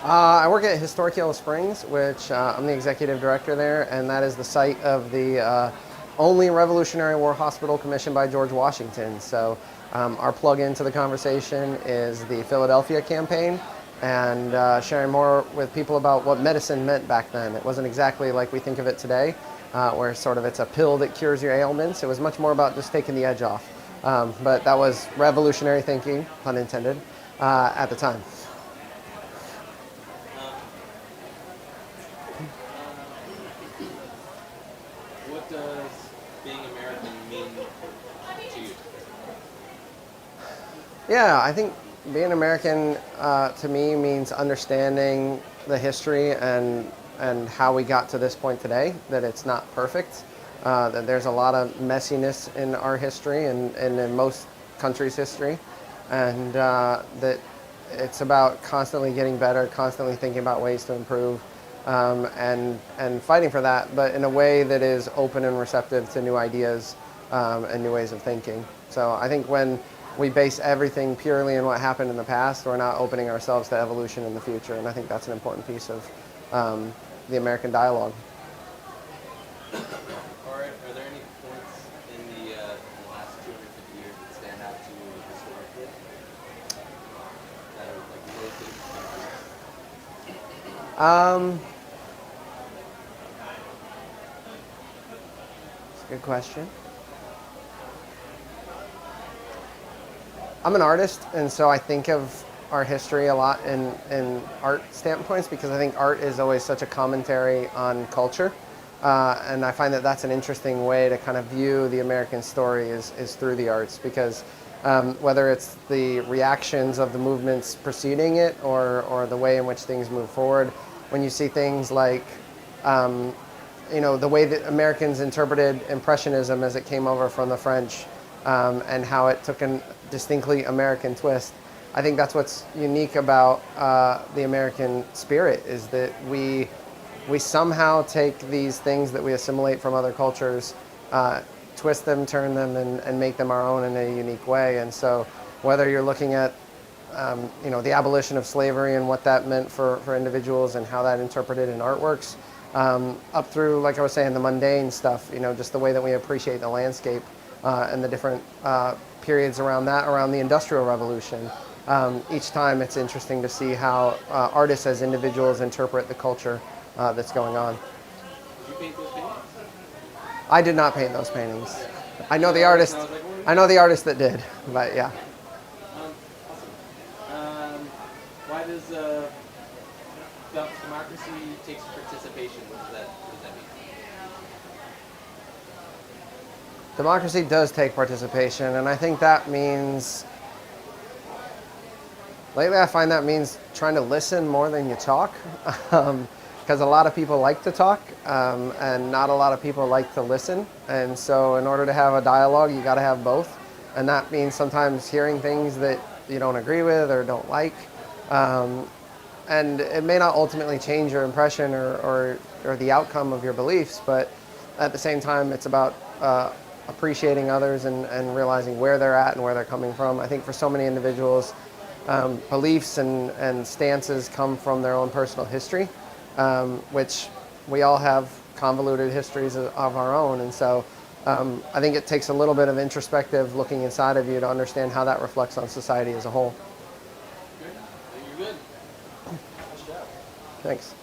I work at Historic Yellow Springs, which I'm the executive director there, and that is the site of the only Revolutionary War hospital commissioned by George Washington. So our plug into the conversation is the Philadelphia campaign and sharing more with people about what medicine meant back then. It wasn't exactly like we think of it today, where sort of it's a pill that cures your ailments. It was much more about just taking the edge off. But that was revolutionary thinking, pun intended, at the time. What does being American mean to you? Yeah, I think being American to me means understanding the history and how we got to this point today. That it's not perfect. That there's a lot of messiness in our history and in most countries' history, and that it's about constantly getting better, constantly thinking about ways to improve, and fighting for that, but in a way that is open and receptive to new ideas and new ways of thinking. So I think when we base everything purely on what happened in the past, we're not opening ourselves to evolution in the future, and I think that's an important piece of the American dialogue. Are there any points in the last 250 years that stand out to you historically that are like most interesting? It's a good question. I'm an artist, and so I think of our history a lot in art standpoints because I think art is always such a commentary on culture. And I find that that's an interesting way to kind of view the American story is through the arts because whether it's the reactions of the movements preceding it or the way in which things move forward, when you see things like the way that Americans interpreted Impressionism as it came over from the French and how it took a distinctly American twist. I think that's what's unique about the American spirit is that we somehow take these things that we assimilate from other cultures, twist them, turn them, and make them our own in a unique way. And so whether you're looking at the abolition of slavery and what that meant for individuals and how that interpreted in artworks, up through, like I was saying, the mundane stuff, just the way that we appreciate the landscape and the different periods around that, around the Industrial Revolution. Each time it's interesting to see how artists as individuals interpret the culture that's going on. Did you paint those paintings? I did not paint those paintings. I know the artist. I know the artist that did, but yeah. Awesome. Why does democracy takes participation? What does that mean? Democracy does take participation, and I think that means, lately I find that means trying to listen more than you talk, because a lot of people like to talk, and not a lot of people like to listen, and so in order to have a dialogue, you got to have both, and that means sometimes hearing things that you don't agree with or don't like, and it may not ultimately change your impression or the outcome of your beliefs, but at the same time, it's about appreciating others and realizing where they're at and where they're coming from. I think for so many individuals, beliefs and stances come from their own personal history, which we all have convoluted histories of our own. And so I think it takes a little bit of introspective looking inside of you to understand how that reflects on society as a whole. Good. You're good. Nice job. Thanks.